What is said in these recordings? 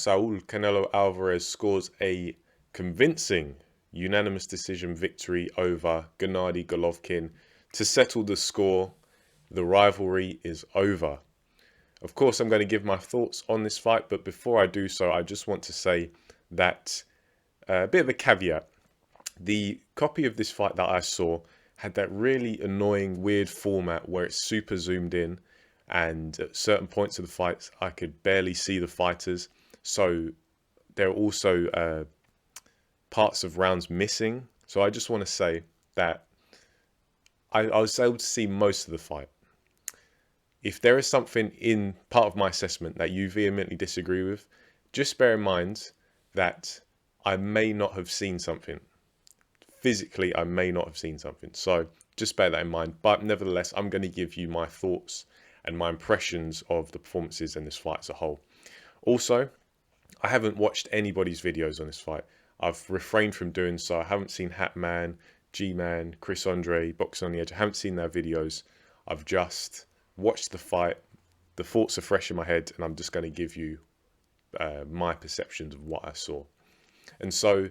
Saul Canelo Alvarez scores a convincing unanimous decision victory over Gennadiy Golovkin to settle the score. The rivalry is over. Of course, I'm going to give my thoughts on this fight, but before I do so, I just want to say that a bit of a caveat. The copy of this fight that I saw had that really annoying, weird format where it's super zoomed in, and at certain points of the fights, I could barely see the fighters. So there are also parts of rounds missing. So I just want to say that I was able to see most of the fight. If there is something in part of my assessment that you vehemently disagree with, just bear in mind that I may not have seen something. Physically, I may not have seen something. So just bear that in mind. But nevertheless, I'm going to give you my thoughts and my impressions of the performances in this fight as a whole. Also, I haven't watched anybody's videos on this fight. I've refrained from doing so. I haven't seen Hatman, G-Man, Chris Andre, Box on the Edge. I haven't seen their videos. I've just watched the fight. The thoughts are fresh in my head, and I'm just going to give you my perceptions of what I saw. And so,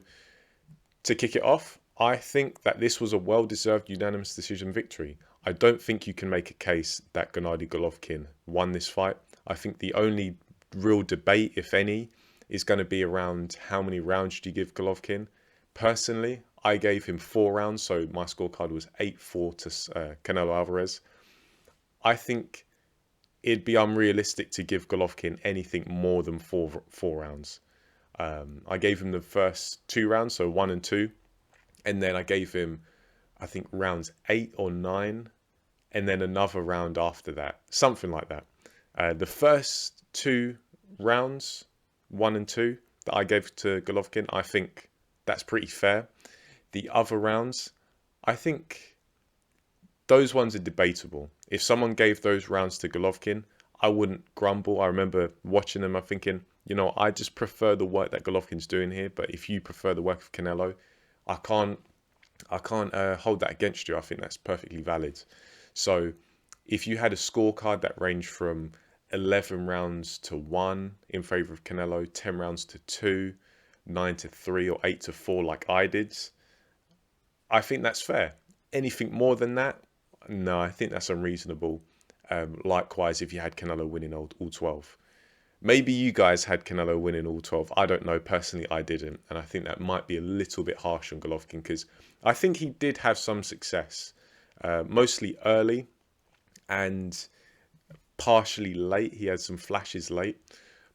to kick it off, I think that this was a well-deserved unanimous decision victory. I don't think you can make a case that Gennadiy Golovkin won this fight. I think the only real debate, if any, is going to be around how many rounds do you give Golovkin. Personally, I gave him 4 rounds, so my scorecard was 8-4 to Canelo Alvarez. I think it'd be unrealistic to give Golovkin anything more than four rounds. I gave him the first 2 rounds, so 1 and 2, and then I gave him, I think, rounds 8 or 9, and then another round after that, something like that. The first 2 rounds, 1 and 2, that I gave to Golovkin, I think that's pretty fair. The other rounds, I think those ones are debatable. If someone gave those rounds to Golovkin, I wouldn't grumble. I remember watching them, I'm thinking, you know, I just prefer the work that Golovkin's doing here, but if you prefer the work of Canelo, I can't hold that against you. I think that's perfectly valid. So if you had a scorecard that ranged from 11 rounds to 1 in favour of Canelo, 10 rounds to 2, 9 to 3, or 8 to 4 like I did, I think that's fair. Anything more than that, no, I think that's unreasonable. Likewise, if you had Canelo winning all 12. Maybe you guys had Canelo winning all 12. I don't know. Personally, I didn't. And I think that might be a little bit harsh on Golovkin because I think he did have some success, mostly early and partially late. He had some flashes late.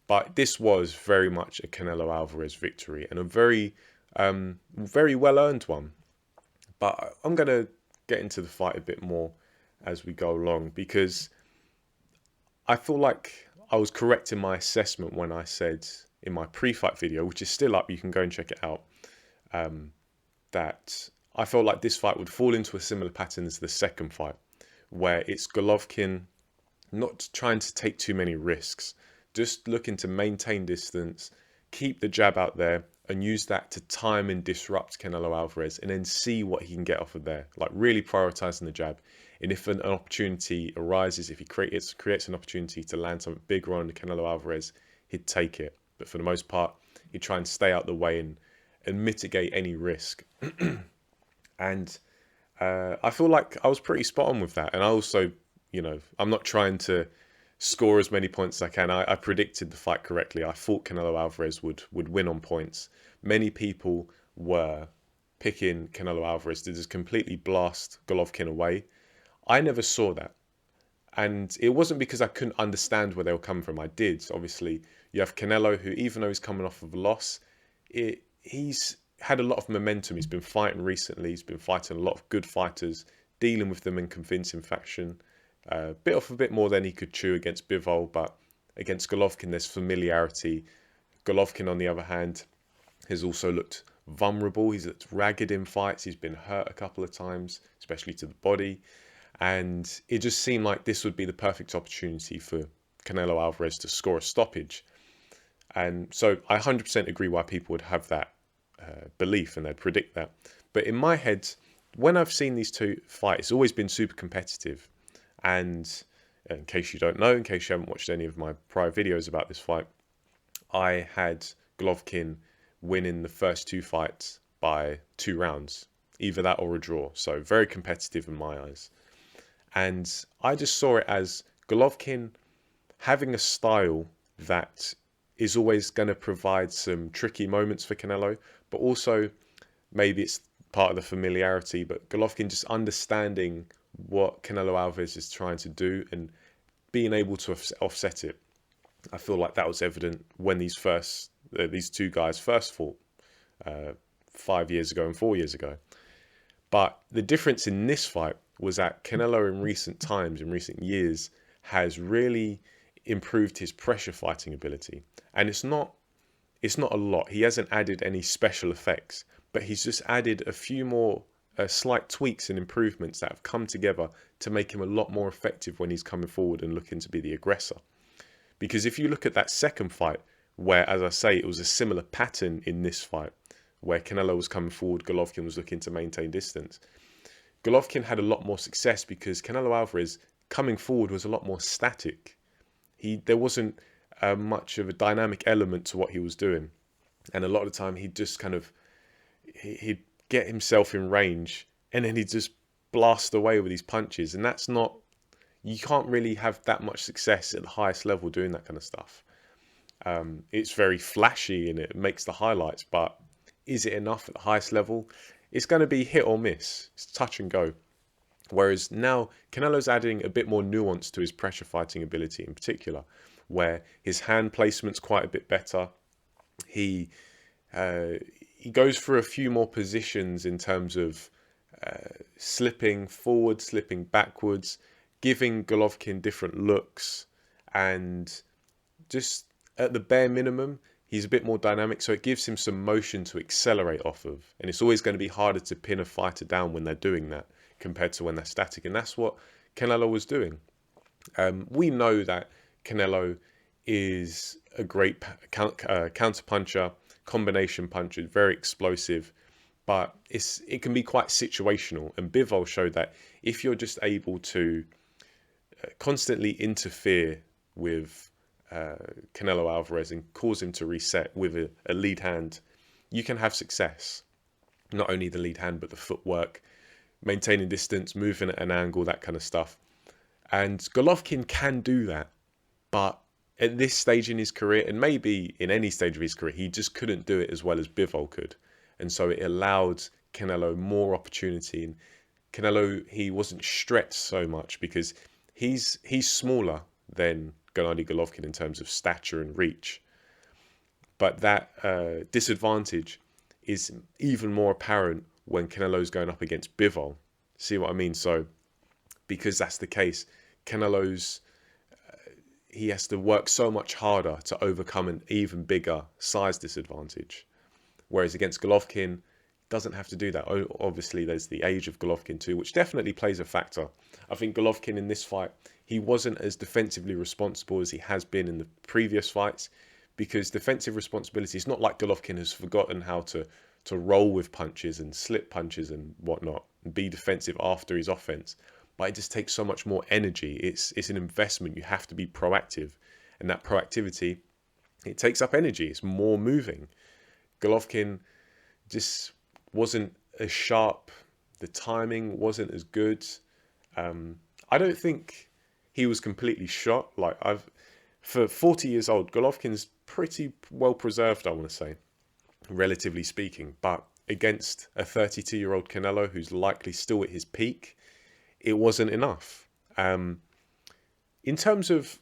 But this was very much a Canelo Alvarez victory and a very, very well-earned one. But I'm going to get into the fight a bit more as we go along because I feel like I was correct in my assessment when I said in my pre-fight video, which is still up, you can go and check it out, that I felt like this fight would fall into a similar pattern as the second fight, where it's Golovkin not trying to take too many risks, just looking to maintain distance, keep the jab out there, and use that to time and disrupt Canelo Alvarez, and then see what he can get off of there. Like really prioritizing the jab. And if an opportunity arises, if he creates an opportunity to land something bigger on Canelo Alvarez, he'd take it. But for the most part, he'd try and stay out the way and mitigate any risk. And I feel like I was pretty spot on with that. And I also, you know, I'm not trying to score as many points as I can. I predicted the fight correctly. I thought Canelo Alvarez would win on points. Many people were picking Canelo Alvarez to just completely blast Golovkin away. I never saw that. And it wasn't because I couldn't understand where they were coming from. I did. Obviously, you have Canelo, who, even though he's coming off of a loss, he's had a lot of momentum. He's been fighting recently. He's been fighting a lot of good fighters, dealing with them in convincing fashion. Bit off a bit more than he could chew against Bivol, but against Golovkin, there's familiarity. Golovkin, on the other hand, has also looked vulnerable. He's looked ragged in fights. He's been hurt a couple of times, especially to the body. And it just seemed like this would be the perfect opportunity for Canelo Alvarez to score a stoppage. And so I 100% agree why people would have that belief and they'd predict that. But in my head, when I've seen these two fight, it's always been super competitive. And in case you don't know, in case you haven't watched any of my prior videos about this fight, I had Golovkin winning the first two fights by 2 rounds, either that or a draw. So very competitive in my eyes. And I just saw it as Golovkin having a style that is always going to provide some tricky moments for Canelo, but also maybe it's part of the familiarity, but Golovkin just understanding what Canelo Alvarez is trying to do and being able to offset it. I feel like that was evident when these two guys first fought 5 years ago and 4 years ago. But the difference in this fight was that Canelo in recent years, has really improved his pressure fighting ability. And it's not a lot. He hasn't added any special effects, but he's just added a few more slight tweaks and improvements that have come together to make him a lot more effective when he's coming forward and looking to be the aggressor. Because if you look at that second fight, where, as I say, it was a similar pattern in this fight, where Canelo was coming forward, Golovkin was looking to maintain distance. Golovkin had a lot more success because Canelo Alvarez coming forward was a lot more static. There wasn't much of a dynamic element to what he was doing. And a lot of the time he'd just he'd get himself in range and then he'd just blast away with these punches. And you can't really have that much success at the highest level doing that kind of stuff. It's very flashy and it makes the highlights, but is it enough at the highest level? It's going to be hit or miss. It's touch and go. Whereas now Canelo's adding a bit more nuance to his pressure fighting ability in particular, where his hand placement's quite a bit better. He goes for a few more positions in terms of slipping forward, slipping backwards, giving Golovkin different looks, and just at the bare minimum, he's a bit more dynamic, so it gives him some motion to accelerate off of. And it's always going to be harder to pin a fighter down when they're doing that compared to when they're static. And that's what Canelo was doing. We know that Canelo is a great counter puncher, combination puncher, very explosive, but it can be quite situational. And Bivol showed that if you're just able to constantly interfere with Canelo Alvarez and cause him to reset with a lead hand, you can have success. Not only the lead hand, but the footwork, maintaining distance, moving at an angle, that kind of stuff. And Golovkin can do that, but at this stage in his career, and maybe in any stage of his career, he just couldn't do it as well as Bivol could. And so it allowed Canelo more opportunity. And Canelo, he wasn't stretched so much because he's smaller than Gennadiy Golovkin in terms of stature and reach. But that disadvantage is even more apparent when Canelo's going up against Bivol. See what I mean? So because that's the case, Canelo's he has to work so much harder to overcome an even bigger size disadvantage. Whereas against Golovkin, doesn't have to do that. Obviously, there's the age of Golovkin too, which definitely plays a factor. I think Golovkin in this fight, he wasn't as defensively responsible as he has been in the previous fights, because defensive responsibility is not like Golovkin has forgotten how to roll with punches and slip punches and whatnot, and be defensive after his offense. But it just takes so much more energy. It's an investment. You have to be proactive. And that proactivity, it takes up energy. It's more moving. Golovkin just wasn't as sharp. The timing wasn't as good. I don't think he was completely shot. For 40 years old, Golovkin's pretty well preserved, I want to say, relatively speaking. But against a 32-year-old Canelo who's likely still at his peak, it wasn't enough. In terms of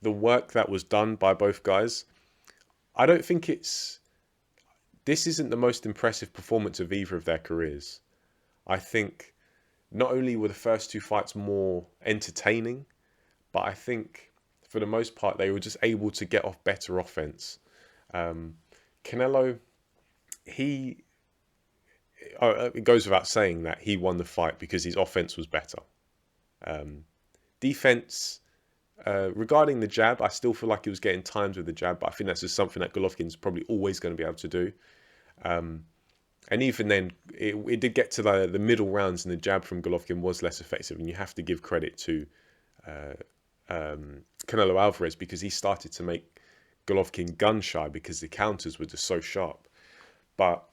the work that was done by both guys, I don't think this isn't the most impressive performance of either of their careers. I think not only were the first two fights more entertaining, but I think for the most part they were just able to get off better offense. Canelo, it goes without saying that he won the fight because his offense was better. Defense, regarding the jab, I still feel like he was getting times with the jab, but I think that's just something that Golovkin's probably always going to be able to do. And even then, it did get to the middle rounds, and the jab from Golovkin was less effective. And you have to give credit to Canelo Alvarez, because he started to make Golovkin gun shy because the counters were just so sharp. But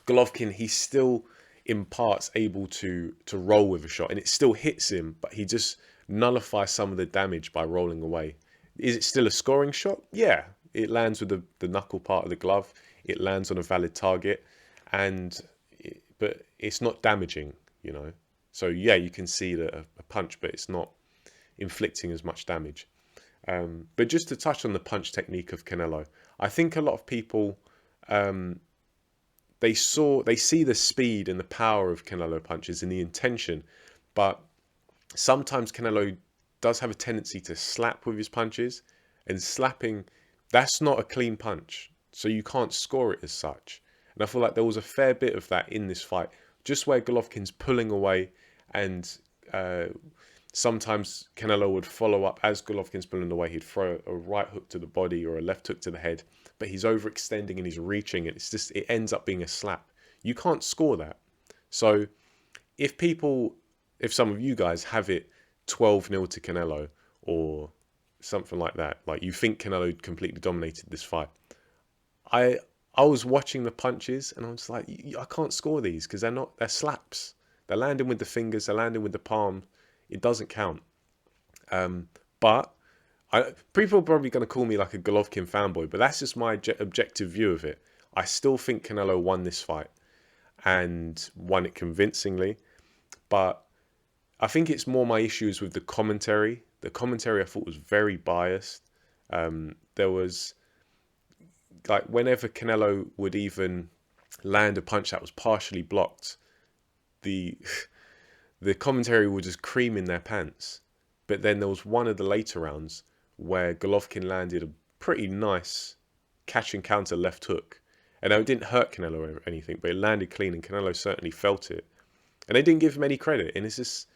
Golovkin, he's still in parts able to roll with a shot, and it still hits him, but he just nullifies some of the damage by rolling away. Is it still a scoring shot? Yeah, it lands with the knuckle part of the glove. It lands on a valid target, but it's not damaging, you know. So yeah, you can see a punch, but it's not inflicting as much damage. But just to touch on the punch technique of Canelo, I think a lot of people they see the speed and the power of Canelo punches and the intention, but sometimes Canelo does have a tendency to slap with his punches, and slapping, that's not a clean punch, so you can't score it as such. And I feel like there was a fair bit of that in this fight, just where Golovkin's pulling away, and sometimes Canelo would follow up as Golovkin's pulling away. He'd throw a right hook to the body or a left hook to the head, but he's overextending and he's reaching, and it ends up being a slap. You can't score that. So if some of you guys have it 12-0 to Canelo or something like that, like you think Canelo completely dominated this fight, I was watching the punches and I was like, I can't score these because they're slaps. They're landing with the fingers, they're landing with the palm. It doesn't count. But people are probably going to call me like a Golovkin fanboy, but that's just my objective view of it. I still think Canelo won this fight and won it convincingly, but I think it's more my issues with the commentary. The commentary I thought was very biased. There was, like, whenever Canelo would even land a punch that was partially blocked, the commentary would just cream in their pants. But then there was one of the later rounds where Golovkin landed a pretty nice catch and counter left hook. And it didn't hurt Canelo or anything, but it landed clean and Canelo certainly felt it. And they didn't give him any credit. And it's just,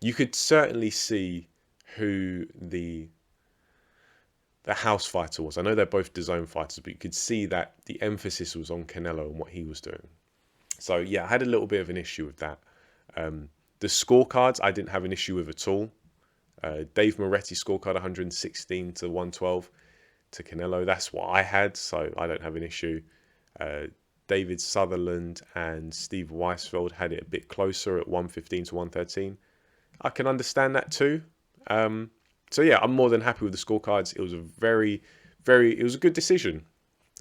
you could certainly see who the house fighter was. I know they're both DAZN fighters, but you could see that the emphasis was on Canelo and what he was doing. So yeah, I had a little bit of an issue with that. The scorecards I didn't have an issue with at all. Dave Moretti's scorecard 116 to 112 to Canelo. That's what I had, so I don't have an issue. David Sutherland and Steve Weisfeld had it a bit closer at 115 to 113. I can understand that too. So yeah, I'm more than happy with the scorecards. It was it was a good decision.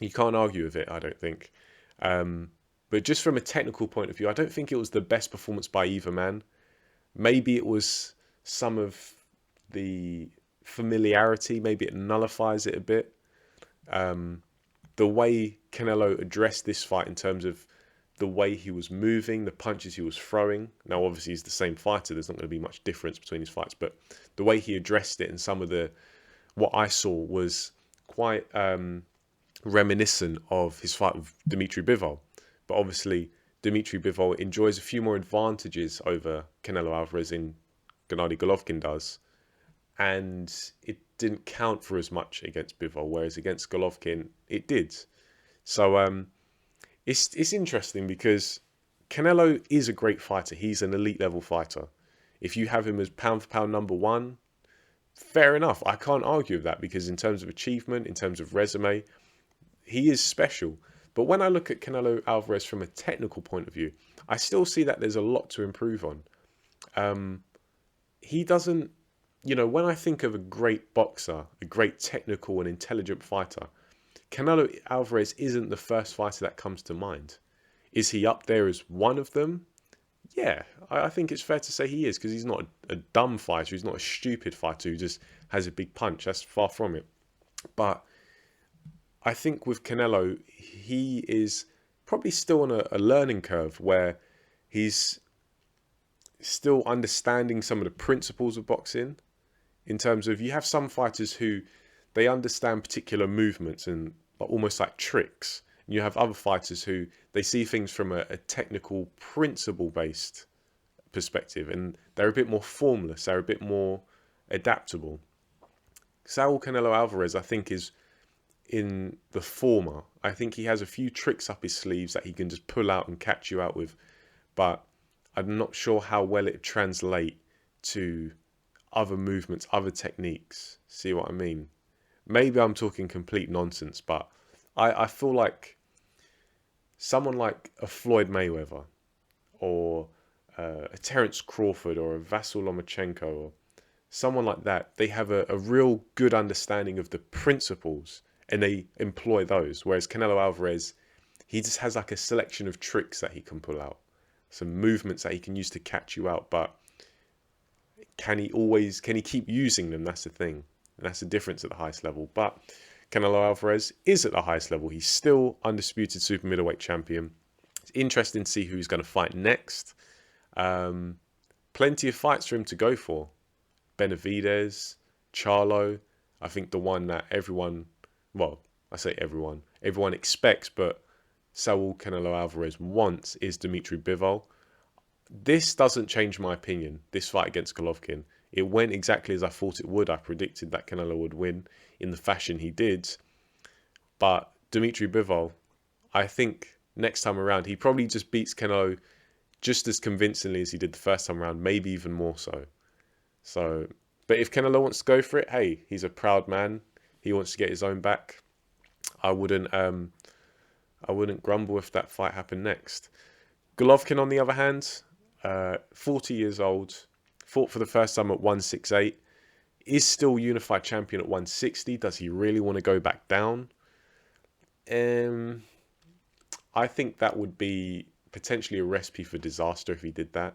You can't argue with it, I don't think. But just from a technical point of view, I don't think it was the best performance by either man. Maybe it was some of the familiarity, maybe it nullifies it a bit. The way Canelo addressed this fight in terms of the way he was moving, the punches he was throwing. Now, obviously, he's the same fighter. There's not going to be much difference between his fights, but the way he addressed it and some of what I saw was quite reminiscent of his fight with Dmitry Bivol. But obviously, Dmitry Bivol enjoys a few more advantages over Canelo Alvarez than Gennadiy Golovkin does. And it didn't count for as much against Bivol, whereas against Golovkin, it did. So it's interesting because Canelo is a great fighter. He's an elite level fighter. If you have him as pound for pound number one, fair enough. I can't argue with that because in terms of achievement, in terms of resume, he is special. But when I look at Canelo Alvarez from a technical point of view, I still see that there's a lot to improve on. He doesn't, when I think of a great boxer, a great technical and intelligent fighter, Canelo Alvarez isn't the first fighter that comes to mind. Is he up there as one of them? Yeah, I think it's fair to say he is, because he's not a dumb fighter. He's not a stupid fighter who just has a big punch. That's far from it. But I think with Canelo, he is probably still on a learning curve where he's still understanding some of the principles of boxing. In terms of, you have some fighters who they understand particular movements and almost like tricks. And you have other fighters who they see things from a technical, principle-based perspective, and they're a bit more formless. They're a bit more adaptable. Saul Canelo Alvarez, I think, is in the former. I think he has a few tricks up his sleeves that he can just pull out and catch you out with, but I'm not sure how well it translates to other movements, other techniques. See what I mean? Maybe I'm talking complete nonsense, but I feel like someone like a Floyd Mayweather or a Terence Crawford or a Vasyl Lomachenko or someone like that, they have a real good understanding of the principles and they employ those. Whereas Canelo Alvarez, he just has like a selection of tricks that he can pull out, some movements that he can use to catch you out. But can he keep using them? That's the thing. And that's the difference at the highest level. But Canelo Alvarez is at the highest level. He's still undisputed super middleweight champion. It's interesting to see who he's going to fight next. Plenty of fights for him to go for. Benavidez, Charlo. I think the one that everyone, well, I say everyone expects, but Saul Canelo Alvarez wants is Dmitry Bivol. This doesn't change my opinion, this fight against Golovkin. It went exactly as I thought it would. I predicted that Canelo would win in the fashion he did. But Dmitry Bivol, I think next time around, he probably just beats Canelo just as convincingly as he did the first time around, maybe even more so. But if Canelo wants to go for it, hey, he's a proud man. He wants to get his own back. I wouldn't grumble if that fight happened next. Golovkin, on the other hand, 40 years old, fought for the first time at 168, is still unified champion at 160. Does he really want to go back down? I think that would be potentially a recipe for disaster if he did that.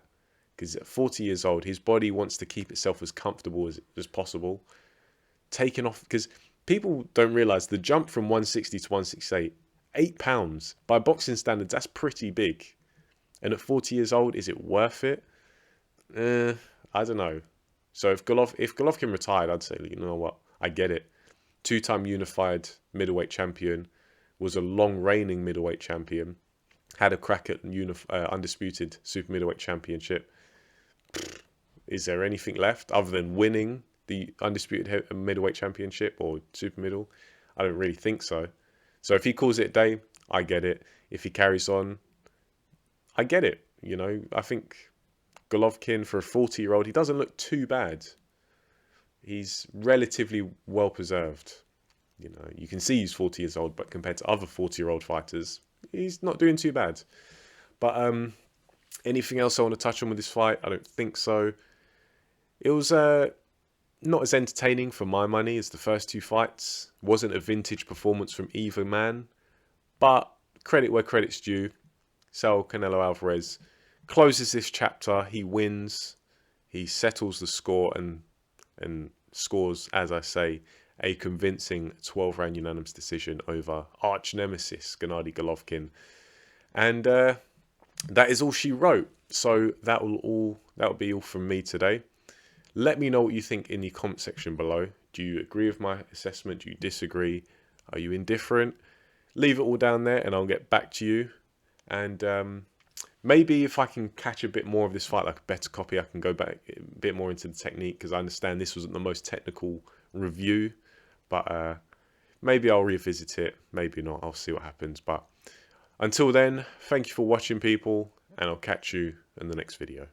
Because at 40 years old, his body wants to keep itself as comfortable as possible. Taking off, because people don't realize the jump from 160 to 168, 8 pounds. By boxing standards, that's pretty big. And at 40 years old, is it worth it? I don't know. So if Golovkin retired, I'd say, you know what, I get it. 2-time unified middleweight champion, was a long reigning middleweight champion, had a crack at undisputed super middleweight championship. Is there anything left other than winning the undisputed middleweight championship or super middle? I don't really think so. So if he calls it a day, I get it. If he carries on, I get it. You know, I think Golovkin, for a 40-year-old, he doesn't look too bad. He's relatively well preserved. You know, you can see he's 40 years old, but compared to other 40-year-old fighters, he's not doing too bad. But anything else I want to touch on with this fight? I don't think so. It was not as entertaining for my money as the first two fights. Wasn't a vintage performance from either man. But credit where credit's due. Saul Canelo Alvarez closes this chapter. He wins. He settles the score and scores, as I say, a convincing 12-round unanimous decision over arch nemesis Gennadiy Golovkin. And that is all she wrote. So that will be all from me today. Let me know what you think in the comment section below. Do you agree with my assessment? Do you disagree? Are you indifferent? Leave it all down there and I'll get back to you. And maybe if I can catch a bit more of this fight, like a better copy, I can go back a bit more into the technique, because I understand this wasn't the most technical review. But maybe I'll revisit it. Maybe not. I'll see what happens. But until then, thank you for watching, people. And I'll catch you in the next video.